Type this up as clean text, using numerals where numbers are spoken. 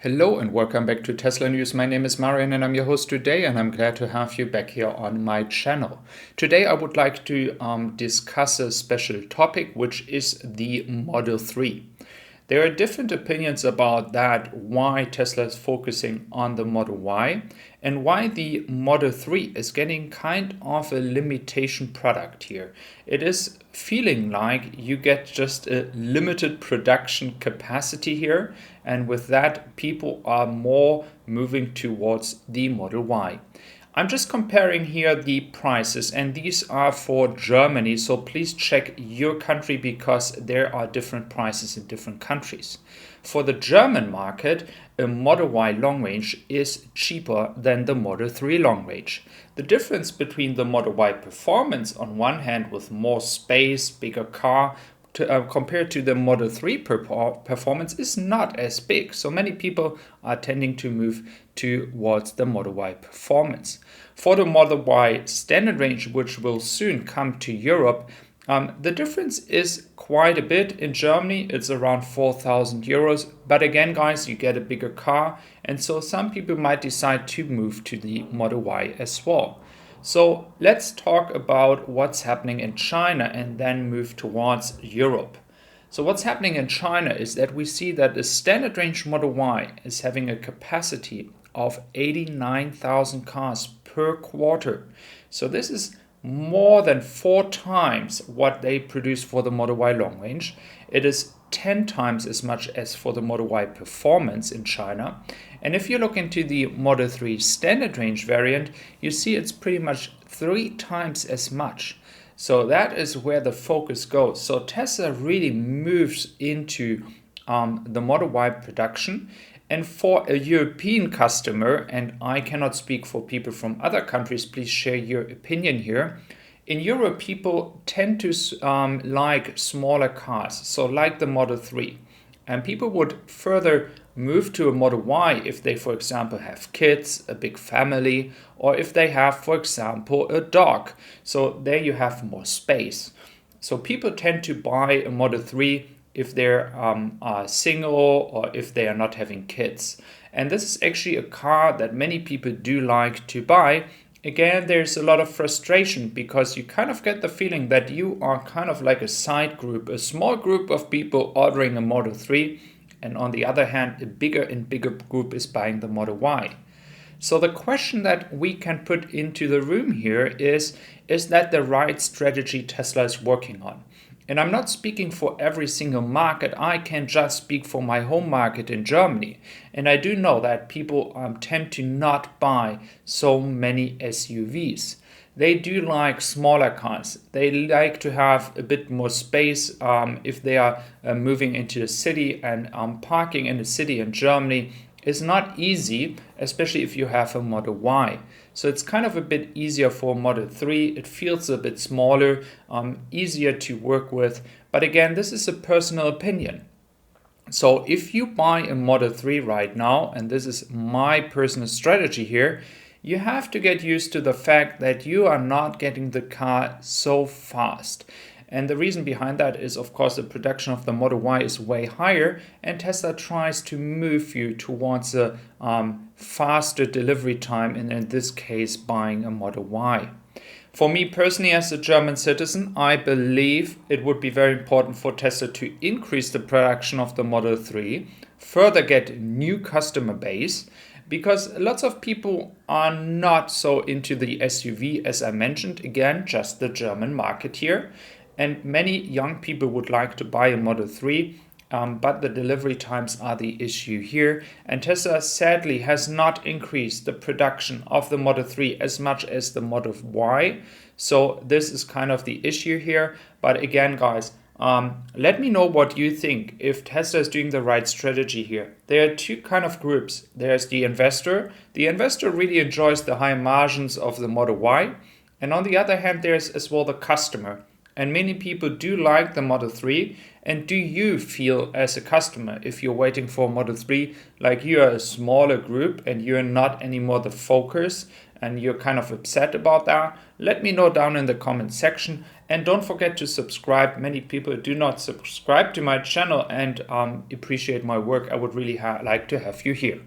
Hello and welcome back to Tesla News. My name is Marian and I'm your host today, and I'm glad to have you back here on my channel. Today I would like to discuss a special topic, which is the Model 3. There are different opinions about that, why Tesla is focusing on the Model Y and why the Model 3 is getting kind of a limitation product here. It is feeling like you get just a limited production capacity here, and with that people are more moving towards the Model Y. I'm just comparing here the prices, and these are for Germany, so please check your country because there are different prices in different countries. For the German market, a Model Y long range is cheaper than the Model 3 long range. The difference between the Model Y performance on one hand with more space, bigger car, compared to the Model 3 performance is not as big. So many people are tending to move towards the Model Y performance. For the Model Y standard range, which will soon come to Europe, the difference is quite a bit. In Germany, it's around 4,000 euros. But again, guys, you get a bigger car. And so some people might decide to move to the Model Y as well. So let's talk about what's happening in China and then move towards Europe. So what's happening in China is that we see that the standard range Model Y is having a capacity of 89,000 cars per quarter. So this is more than 4 times what they produce for the Model Y long range. It is 10 times as much as for the Model Y performance in China. And if you look into the Model 3 standard range variant, you see it's pretty much 3 times as much. So that is where the focus goes. So Tesla really moves into the Model Y production. And for a European customer, and I cannot speak for people from other countries, please share your opinion here. In Europe, people tend to like smaller cars, so like the Model 3. And people would further move to a Model Y if they, for example, have kids, a big family, or if they have, for example, a dog. So there you have more space. So people tend to buy a Model 3 if they're single or if they are not having kids. And this is actually a car that many people do like to buy. Again, there's a lot of frustration because you kind of get the feeling that you are kind of like a side group, a small group of people ordering a Model 3, and on the other hand, a bigger and bigger group is buying the Model Y. So the question that we can put into the room here is that the right strategy Tesla is working on? And I'm not speaking for every single market. I can just speak for my home market in Germany. And I do know that people tend to not buy so many SUVs. They do like smaller cars. They like to have a bit more space if they are moving into a city, and parking in a city in Germany is not easy, especially if you have a Model Y. So it's kind of a bit easier for Model 3. It feels a bit smaller, easier to work with. But again, this is a personal opinion. So if you buy a Model 3 right now, and this is my personal strategy here, you have to get used to the fact that you are not getting the car so fast. And the reason behind that is, of course, the production of the Model Y is way higher, and Tesla tries to move you towards a faster delivery time, and in this case, buying a Model Y. For me personally, as a German citizen, I believe it would be very important for Tesla to increase the production of the Model 3, further get a new customer base, because lots of people are not so into the SUV, as I mentioned, again, just the German market here. And many young people would like to buy a Model 3, but the delivery times are the issue here. And Tesla sadly has not increased the production of the Model 3 as much as the Model Y. So this is kind of the issue here. But again, guys, let me know what you think if Tesla is doing the right strategy here. There are two kind of groups. There's the investor. The investor really enjoys the high margins of the Model Y. And on the other hand, there's as well the customer. And many people do like the Model 3, And do you feel as a customer, if you're waiting for Model 3, like you are a smaller group and you're not anymore the focus and you're kind of upset about that? Let me know down in the comment section. And don't forget to subscribe. Many people do not subscribe to my channel and appreciate my work. I would really like to have you here.